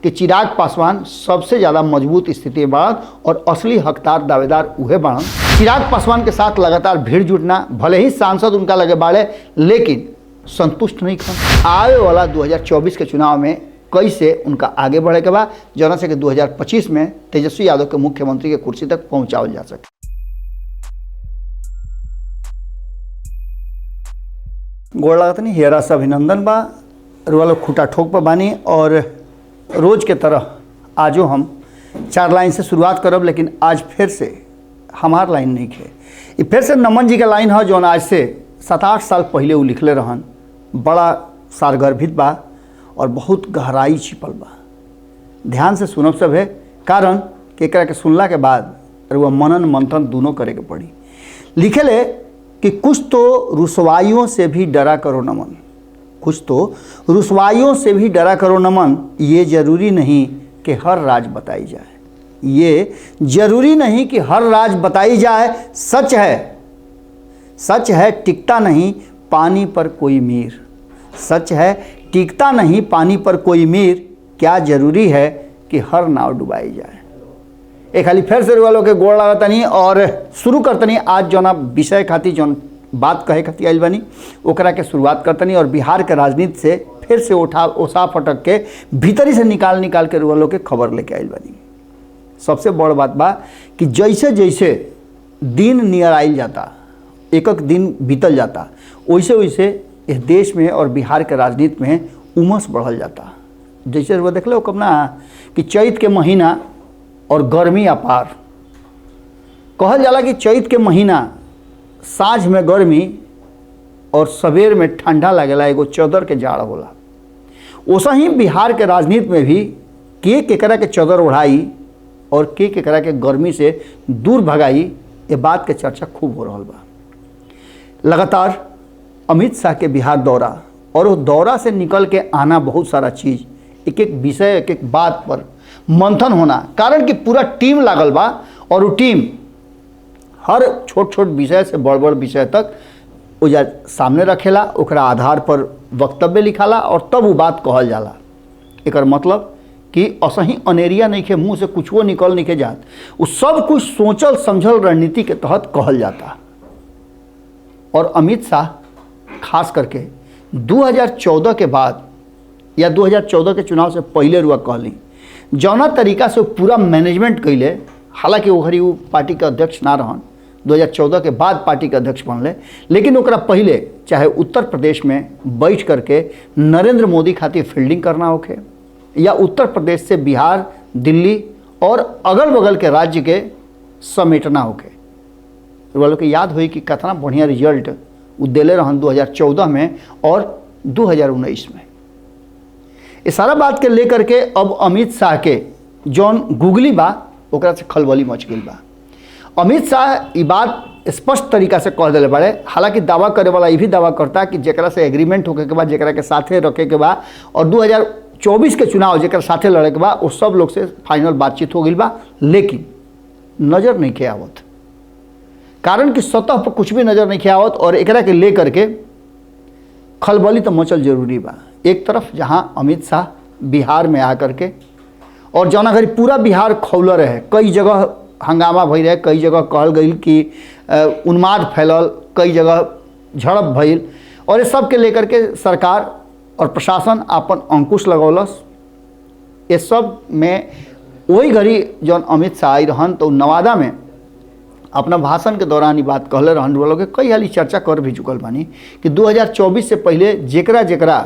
कि चिराग पासवान सबसे ज़्यादा मजबूत स्थिति में बाड़न और असली हकदार दावेदार उहे बाड़न। चिराग पासवान के साथ लगातार भीड़ जुटना, भले ही सांसद उनका लगे बाड़े लेकिन संतुष्ट नहीं खन। आवे वाला 2024 के चुनाव में कैसे उनका आगे बढ़े के बाद जना से कि 2025 में तेजस्वी यादव के मुख्यमंत्री के कुर्सी तक पहुंचावल जा सके। गोड़ लागत नहीं, हेरा से अभिनंदन बा। रुआ लोग खूटा ठोक पर बानी और रोज के तरह आजो हम 4 लाइन से शुरुआत करब, लेकिन आज फिर से हमार लाइन नहीं है, ये फिर से नमन जी का लाइन है जो आज से 7-8 साल पहले वो लिखले रहन। बड़ा सारगर्भित बा और बहुत गहराई छिपल बा। ध्यान से सुनब सब है, कारण कि एकरा के सुनला के बाद रुआ मनन मंथन दोनों करे के पड़ी। लिखेले कि कुछ तो रुसवाइयों से भी डरा करो नमन, कुछ तो रुसवाइयों से भी डरा करो नमन, ये ज़रूरी नहीं कि हर राज बताई जाए, ये ज़रूरी नहीं कि हर राज बताई जाए। सच है टिकता नहीं पानी पर कोई मीर, सच है टिकता नहीं पानी पर कोई मीर, क्या ज़रूरी है कि हर नाव डुबाई जाए। एक खाली फिर से वालों के गोड़ लागतनी और शुरू करतनी आज जौना विषय खातिर जौन बात कहे खातिर आइल बनी ओकरा के शुरुआत करतनी और बिहार के राजनीति से फिर से ओसा फटक के भीतरी से निकाल के वालों के खबर लेके आइल बनी। सबसे बड़ बात बा कि जैसे जैसे दिन नियर आइल जाता, एक दिन बीतल जाता, वैसे वैसे इस देश में और बिहार के राजनीति में उमस बढ़ल जाता। जैसे वो देख लो कब ना कि चैत के महीना और गर्मी अपार, कहल जाला कि चैत के महीना साँझ में गर्मी और सवेर में ठंडा लगेला, एगो चदर के जाड़ होला। वैसा ही बिहार के राजनीति में भी के केकरा के चदर ओढ़ाई और के केकरा के गर्मी से दूर भगाई, ये बात के चर्चा खूब हो रहा बा। लगातार अमित शाह के बिहार दौरा और उस दौरा से निकल के आना बहुत सारा चीज़, एक एक विषय एक एक बात पर मंथन होना, कारण कि पूरा टीम लागल बा और वो टीम हर छोट छोट विषय से बड़ बड़ विषय तक उजा सामने रखेला, ओकरा आधार पर वक्तव्य लिखाला और तब वो बात कहल जाला। एकर मतलब कि असही अनेरिया नहीं के मुँह से कुछ वो निकल नहीं के जात, वो सब कुछ सोचल समझल रणनीति के तहत कहल जाता। और अमित शाह खास करके 2014 के बाद या 2014 के चुनाव से पहले रुआ कहली जौना तरीका से पूरा मैनेजमेंट कैले, हालांकि वो घड़ी वो पार्टी के अध्यक्ष ना रहन, 2014 के बाद पार्टी के अध्यक्ष बनले, लेकिन ओकरा पहले चाहे उत्तर प्रदेश में बैठ करके नरेंद्र मोदी खातिर फील्डिंग करना होके या उत्तर प्रदेश से बिहार, दिल्ली और अगल बगल के राज्य के समेटना होके। वो लोग के याद हुई कि कितना बढ़िया रिजल्ट वो दिले रहन 2014 में और 2019 में। इस सारा बात के लेकर के अब अमित शाह के जौन गुगली बा ओकरा से खलबली मच गई बा। अमित शाह ये बात स्पष्ट तरीका से कह दिले बाड़े, हालांकि दावा करे वाला ये भी दावा करता कि जेकरा से एग्रीमेंट होके के बाद जेकरा के साथे रखे के बाद और 2024 के चुनाव जेकरा साथे लड़े के बाद उस सब लोग से फाइनल बातचीत हो गई बा, लेकिन नज़र नहीं के आवत, कारण कि सतह पर कुछ भी नज़र नहीं के आवत और एकरा के लेकर के खलबली तो मचल जरूरी बा। एक तरफ जहां अमित शाह बिहार में आकर के और जौना घड़ी पूरा बिहार खौल रहे, कई जगह हंगामा भई रहे, कई जगह कहल गई कि उन्माद फैलल, कई जगह झड़प भइल और इस सब के लेकर के सरकार और प्रशासन अपन अंकुश लगौलस। इस सब में वही घड़ी जौन अमित शाह आई रहन तो नवादा में अपना भाषण के दौरान ही बात कहले रहन। लोग कई हाली चर्चा कर भी चुकल बानी कि 2024 से पहले जेकरा जेकरा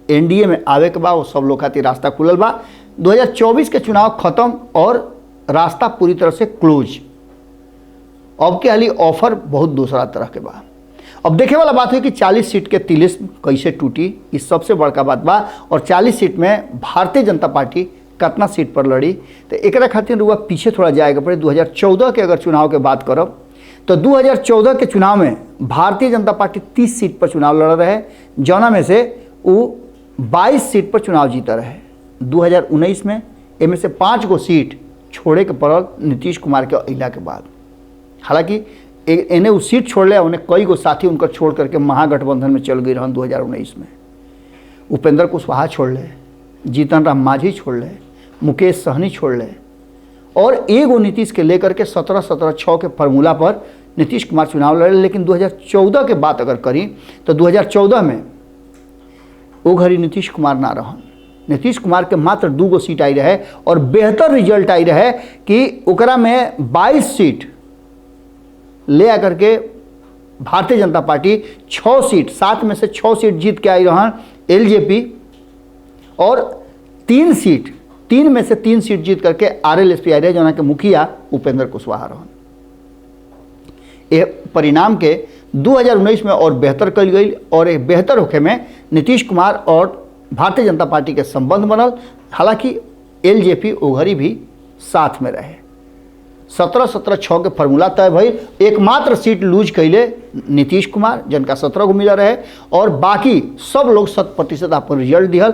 एनडीए में आवे के बा वो सब लोग खातिर रास्ता खुलल बा। 2024 के चुनाव खत्म और रास्ता पूरी तरह से क्लोज। अब के हाली ऑफर बहुत दूसरा तरह के बा। अब देखे वाला बात है कि 40 सीट के तिलिस्म कैसे टूटी, इस सबसे बड़का बात बा। और 40 सीट में भारतीय जनता पार्टी कितना सीट पर लड़ी, तो एकरा खातिर रुआ पीछे थोड़ा जाएगा पड़े। 2014 के अगर चुनाव के बात करब तो 2014 के चुनाव में भारतीय जनता पार्टी 30 सीट पर चुनाव लड़ रहे, जौना में से वो 22 सीट पर चुनाव जीता रहे। 2019 में इनमें से 5 गो सीट छोड़े के पड़ल नीतीश कुमार के अइला के बाद। हालांकि इन्हें वो सीट छोड़ लिया, उन्हें कई गो साथी उनकर छोड़ करके महागठबंधन में चल गई रहन। 2019 में उपेंद्र कुशवाहा छोड़ ले, जीतन राम मांझी छोड़ ले, मुकेश सहनी छोड़ ले और एगो नीतीश के लेकर के 17-17-6 के फार्मूला पर नीतीश कुमार चुनाव लड़े। लेकिन 2014 के बात अगर करी तो 2014 में वो घड़ी नीतीश कुमार ना रहन। नीतीश कुमार के मात्र 2 गो सीट आई रहे और बेहतर रिजल्ट आई रहे कि ओकरा में 22 सीट ले आकर के भारतीय जनता पार्टी 6 सीट, 7 में से 6 सीट जीत के आई रहन एलजेपी और 3 में से 3 सीट जीत करके आरएलएसपी आई रहे जना के मुखिया उपेंद्र कुशवाहा रहन। ये परिणाम के 2019 में और बेहतर कल गई और एक बेहतर होखे में नीतीश कुमार और भारतीय जनता पार्टी के संबंध बनल। हालांकि एलजेपी ओघरी भी साथ में रहे। 17-17-6 के फार्मूला तय भई। एकमात्र सीट लूज कैले नीतीश कुमार जिनका 17 गो मिला रहे और बाकी सब लोग 100% अपन रिजल्ट दिहल।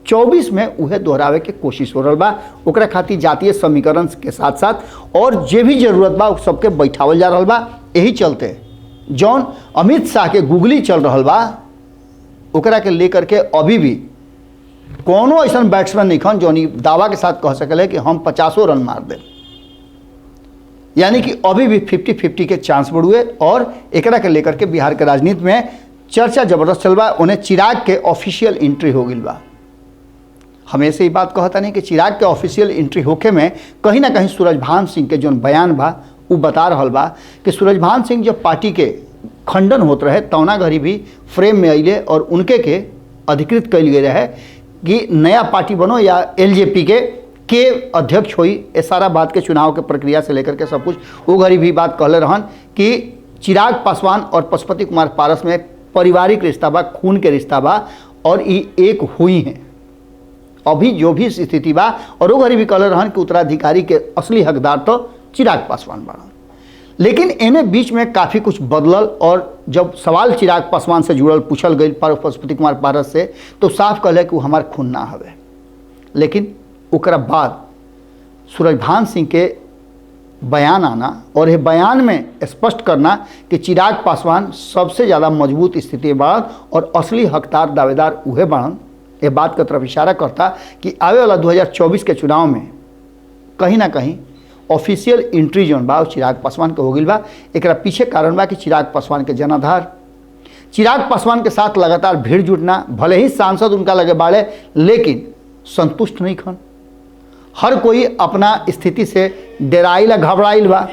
24 में उहे दोहरावे के कोशिश हो रहा बा। ओकरा खातिर जातीय समीकरण के साथ साथ और जे भी जरूरत बा सबके बैठावल जा रहा बा। यही चलते जौन अमित शाह के गुगली चल रहा बा ओकरा के लेकर के अभी भी कोनो ऐसा बैट्समैन नहीं खन जौन दावा के साथ कह सकल है कि हम 50 रन मार दे। यानी कि अभी भी 50-50 के चांस बढ़ुए और एकरा के लेकर के बिहार के राजनीति में चर्चा जबरदस्त चल बा। उन्हें चिराग के ऑफिशियल एंट्री हो गई बा। हमेशा ही बात कहता नहीं कि चिराग के ऑफिशियल एंट्री होके में कहीं ना कहीं सूरजभान सिंह के जो बयान बा वो बता रहा बा कि सूरजभान सिंह जब पार्टी के खंडन होते रहे तौना घड़ी भी फ्रेम में अइले और उनके के अधिकृत कल गए रहे कि नया पार्टी बनो या एलजेपी के अध्यक्ष हुई। ये सारा बात के चुनाव के प्रक्रिया से लेकर के सब कुछ वो घड़ी भी बात कहले रहन कि चिराग पासवान और पशुपति कुमार पारस में पारिवारिक रिश्ता बा, खून के रिश्ता बा और ये एक हुई हैं अभी जो भी स्थिति बा। और वो घड़ी भी कहले रहन कि उत्तराधिकारी के असली हकदार तो चिराग पासवान बा। लेकिन इन्हें बीच में काफ़ी कुछ बदलल और जब सवाल चिराग पासवान से जुड़ल पूछल गई पशुपति कुमार पारस से तो साफ कहले कि वो हमार खून ना हवे। लेकिन ओकरा बाद सूरजभान सिंह के बयान आना और ये बयान में स्पष्ट करना कि चिराग पासवान सबसे ज़्यादा मजबूत स्थिति में बाड़न और असली हकदार दावेदार उहे बाड़न। ये बात की तरफ इशारा करता कि आवे वाला 2024 के चुनाव में कहीं ना कहीं ऑफिशियल एंट्री जौन बा चिराग पासवान के हो गई बा। एकरा पीछे कारण बा कि चिराग पासवान के जनाधार, चिराग पासवान के साथ लगातार भीड़ जुटना। भले ही सांसद उनका लगे बाड़े लेकिन संतुष्ट नहीं खन। हर कोई अपना स्थिति से डराइल घबराइल बा।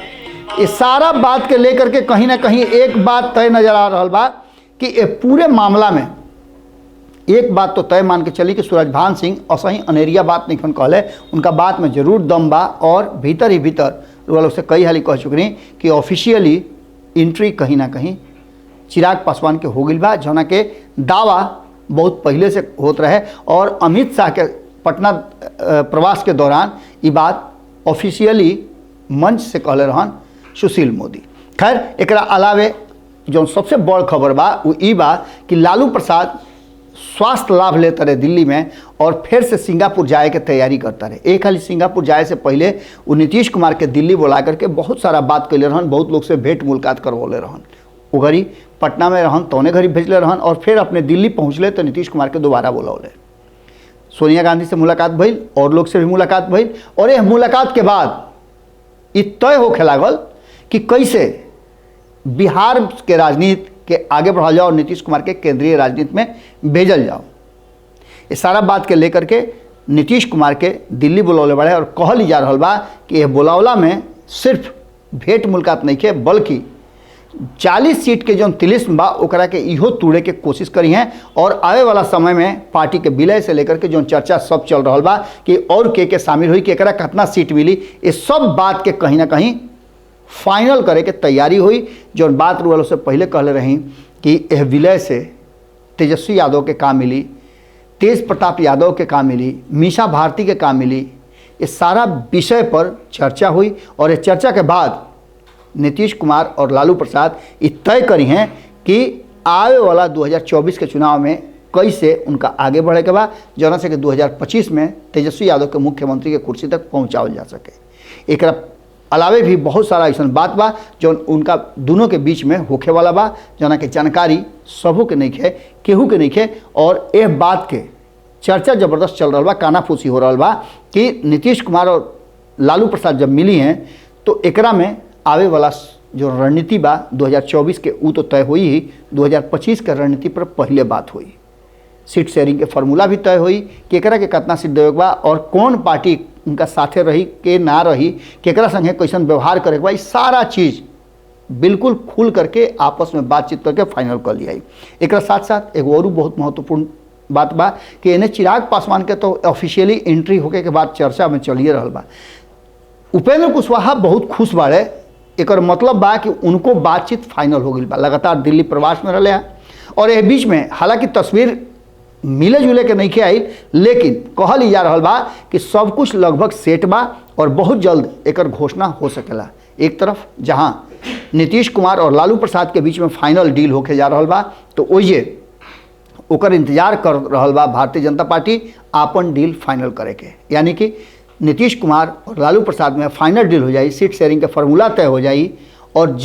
इस सारा बात के लेकर के कहीं ना कहीं एक बात तय नजर आ रहा बा कि ये पूरे मामला में एक बात तो तय मान के चली कि सूरजभान सिंह असही अनेरिया बात नहीं खन कहले। उनका बात में जरूर दम बा और भीतर ही भीतर वो लोग से कई हाली कह चुकनी कि ऑफिशियली एंट्री कहीं ना कहीं चिराग पासवान के हो गई बा। जना के दावा बहुत पहले से होत रहे और अमित शाह के पटना प्रवास के दौरान ये बात ऑफिशियली मंच से कहले रहन सुशील मोदी। खैर एकरा अलावे जो सबसे बड़ खबर बा वो ई बा कि लालू प्रसाद स्वास्थ्य लाभ लेते रहे दिल्ली में और फिर से सिंगापुर जाए के तैयारी करता रहे। एक हाली सिंगापुर जाए से पहले वो नीतीश कुमार के दिल्ली बुला करके बहुत सारा बात कैले रहन, बहुत लोग से भेंट मुलाकात करवले रहन। वो घड़ी पटना में रहन तौने घड़ी भेजले रहन और फिर अपने दिल्ली पहुँचले तो नीतीश कुमार के दोबारा बुलौले। सोनिया गांधी से मुलाकात भइल और लोग से भी मुलाकात भइल और यह मुलाकात के बाद ये तय होखे लागल कि कैसे बिहार के राजनीति के आगे बढ़ाल जाओ और नीतीश कुमार के केंद्रीय राजनीति में भेजल जाओ। ये सारा बात के लेकर के नीतीश कुमार के दिल्ली बुलौले बड़े और कहल जा रहा बा कि यह बुलावला में सिर्फ भेंट मुलाकात नहीं के बल्कि 40 सीट के जो तिलिस्म बा ओकरा के इहो तोड़े के कोशिश करी हैं। और आवे वाला समय में पार्टी के विलय से लेकर के जो चर्चा सब चल रहा बा कि और के शामिल हुई कि एकरा कितना सीट मिली, ये सब बात के कहीं ना कहीं फाइनल करे के तैयारी हुई। जो बात वालों से पहले कहले रही कि यह विलय से तेजस्वी यादव के काम मिली, तेज प्रताप यादव के काम मिली, मीसा भारती के काम मिली, ये सारा विषय पर चर्चा हुई। और इस चर्चा के बाद नीतीश कुमार और लालू प्रसाद ये तय करी हैं कि आवे वाला 2024 के चुनाव में कैसे उनका आगे बढ़े के बाद जना से कि 2025 में तेजस्वी यादव के मुख्यमंत्री के कुर्सी तक पहुंचावल जा सके। एक अलावे भी बहुत सारा ऐसा बात बा जो उनका दोनों के बीच में होखे वाला बा जना के जानकारी सबू के नहीं है, केहू के नहीं है। और यह बात के चर्चा जबरदस्त चल रहा बा, कानाफूसी हो रहा बा कि नीतीश कुमार और लालू प्रसाद जब मिली हैं तो एकरा में आवे वाला जो रणनीति बा 2024 के ऊ तो तय हुई ही, 2025 के रणनीति पर पहले बात हुई। सीट शेयरिंग के फार्मूला भी तय हुई, केकरा के कितना सीट देवे बा और कौन पार्टी उनका साथे रही के ना रही, केकरा संगे कैसन व्यवहार करे बा, सारा चीज़ बिल्कुल खुल करके आपस में बातचीत करके फाइनल कर लिया। एक साथ साथ एक और बहुत महत्वपूर्ण बात बा कि इन्हें चिराग पासवान के तो ऑफिशियली एंट्री होके के बाद चर्चा में चलिए रहा बा। उपेंद्र कुशवाहा बहुत खुश बाड़े, एक मतलब बा कि उनको बातचीत फाइनल हो गई बा। लगातार दिल्ली प्रवास में रहे और यह बीच में हालांकि तस्वीर मिले जुले के नहीं के आई, लेकिन कहल जा रहा बा कि सब कुछ लगभग सेट बा और बहुत जल्द एक घोषणा हो सकेला। एक तरफ जहां नीतीश कुमार और लालू प्रसाद के बीच में फाइनल डील होके जा रहा बा, तो ओइए ओकर इंतजार कर रहा बा भारतीय जनता पार्टी आपन डील फाइनल करे के, यानी कि नीतीश कुमार और लालू प्रसाद में फाइनल डील हो जाई, सीट शेयरिंग के फार्मूला तय हो जाई और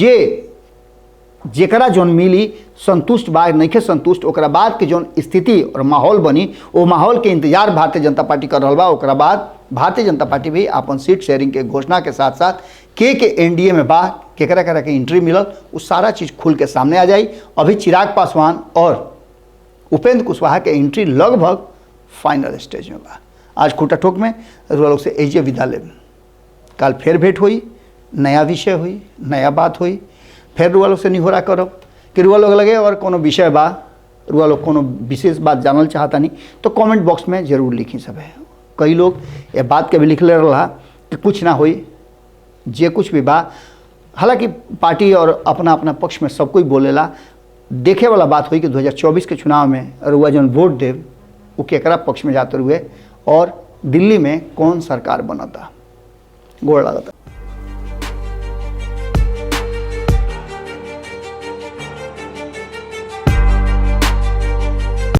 जेकरा जौन मिली संतुष्ट बा नहीं संतुष्ट, ओकरा बाद के जौन स्थिति और माहौल बनी वो माहौल के इंतजार भारतीय जनता पार्टी कर रहा बा। ओकरा बाद भारतीय जनता पार्टी भी अपन सीट शेयरिंग के घोषणा के साथ साथ के एनडीए में बा, केकरा के एंट्री मिलल, वो सारा चीज़ खुल के सामने आ जाई। अभी चिराग पासवान और उपेंद्र कुशवाहा के एंट्री लगभग फाइनल स्टेज में बा। आज खूटा ठोक में रुआ लोग से एजे विदा ले, कल फिर भेंट हुई, नया विषय हुई, नया बात हुई, फिर रुआ लोग से निहोरा करब कि रुआ लोग लगे और कोनो विषय बा, रुआ लोग कोनो विशेष बात जानल चाहता नहीं तो कमेंट बॉक्स में जरूर लिखी सब है। कई लोग ये बात के भी लिख ले रहा कि कुछ ना हुई, जे कुछ भी बा, हालांकि पार्टी और अपना अपना पक्ष में सब कोई बोलेला, देखे वाला बात हुई कि 2024 के चुनाव में रुआ जन वोट देव वो केकरा पक्ष में जाते हुए और दिल्ली में कौन सरकार बनता। गोड़ लागता।